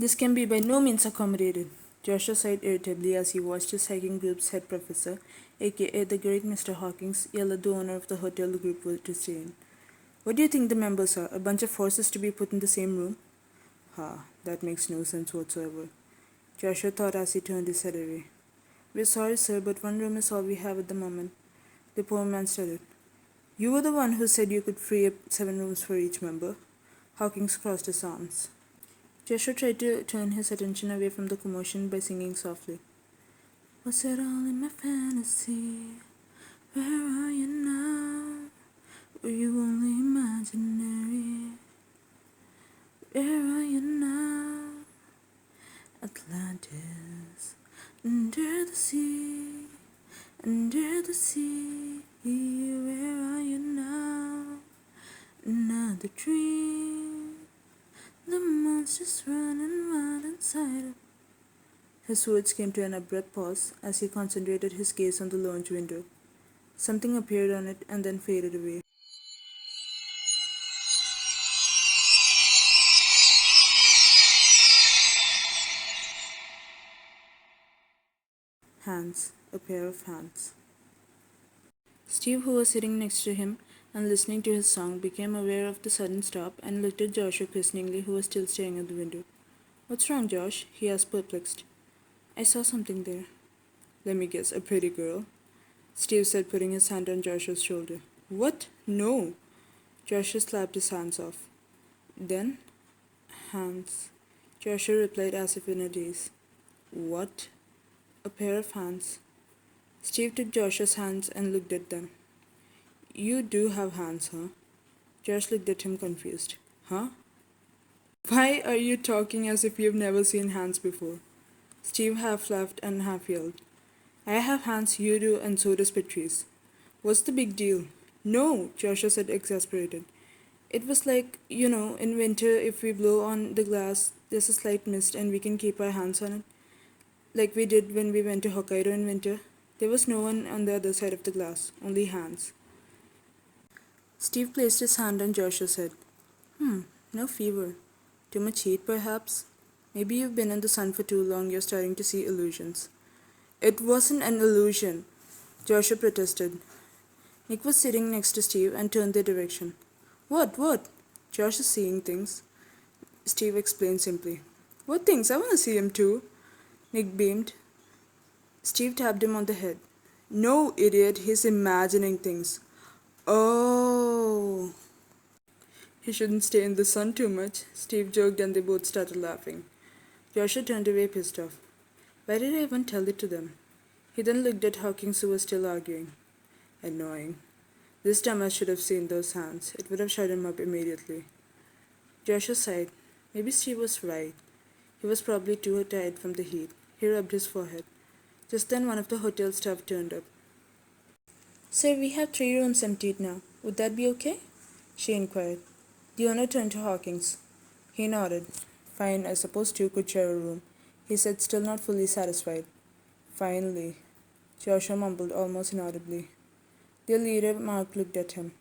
This can be by no means accommodated. Joshua sighed irritably as he watched his hiking group's head professor, aka the great Mr. Hawkins, yell at the owner of the hotel the group were to stay in. What do you think the members are? A bunch of horses to be put in the same room? Ha, that makes no sense whatsoever. Joshua thought as he turned his head away. We're sorry, sir, but one room is all we have at the moment. The poor man stuttered. You were the one who said you could free up 7 rooms for each member. Hawkins crossed his arms. Joshua tried to turn his attention away from the commotion by singing softly. Was it all in my fantasy? Where are you now? Were you only imaginary? Where are you now? Atlantis, under the sea, under the sea. Where are you now? Another dream. The monster's running wild inside of. His words came to an abrupt pause as he concentrated his gaze on the lounge window. Something appeared on it and then faded away. Hands, a pair of hands. Steve, who was sitting next to him and listening to his song, became aware of the sudden stop and looked at Joshua questioningly, who was still staring at the window. What's wrong, Josh? He asked, perplexed. I saw something there. Let me guess, a pretty girl? Steve said, putting his hand on Joshua's shoulder. What? No. Joshua slapped his hands off. Then? Hands. Joshua replied as if in a daze. What? A pair of hands. Steve took Joshua's hands and looked at them. You do have hands, huh? Josh looked at him confused. Huh? Why are you talking as if you've never seen hands before? Steve half laughed and half yelled. I have hands, you do, and so does Patrice. What's the big deal? No, Joshua said, exasperated. It was like, in winter, if we blow on the glass, there's a slight mist and we can keep our hands on it. Like we did when we went to Hokkaido in winter. There was no one on the other side of the glass, only hands. Steve placed his hand on Joshua's head. No fever. Too much heat, perhaps? Maybe you've been in the sun for too long, you're starting to see illusions. It wasn't an illusion, Joshua protested. Nick was sitting next to Steve and turned their direction. What? Josh is seeing things. Steve explained simply. What things? I want to see him too. Nick beamed. Steve tapped him on the head. No, idiot, he's imagining things. Oh. He shouldn't stay in the sun too much, Steve joked, and they both started laughing. Joshua turned away pissed off. Why did I even tell it to them? He then looked at Hawkins, who was still arguing. Annoying. This time I should have seen those hands. It would have shut him up immediately. Joshua sighed. Maybe Steve was right. He was probably too tired from the heat. He rubbed his forehead. Just then one of the hotel staff turned up. Sir, we have 3 rooms emptied now. Would that be okay? She inquired. The owner turned to Hawkins. He nodded. Fine, I suppose 2 could share a room, he said, still not fully satisfied. Finally, Joshua mumbled almost inaudibly. Their leader, Mark, looked at him.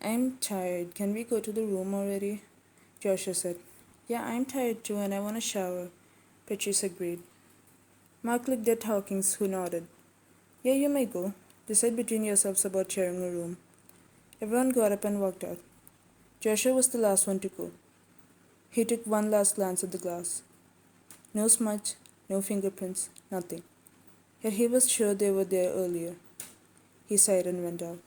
I'm tired. Can we go to the room already? Joshua said. Yeah, I'm tired too and I want a shower. Patrice agreed. Mark looked at Hawkins, who nodded. Yeah, you may go. Decide between yourselves about sharing a room. Everyone got up and walked out. Joshua was the last one to go. He took one last glance at the glass. No smudge, no fingerprints, nothing. Yet he was sure they were there earlier. He sighed and went out.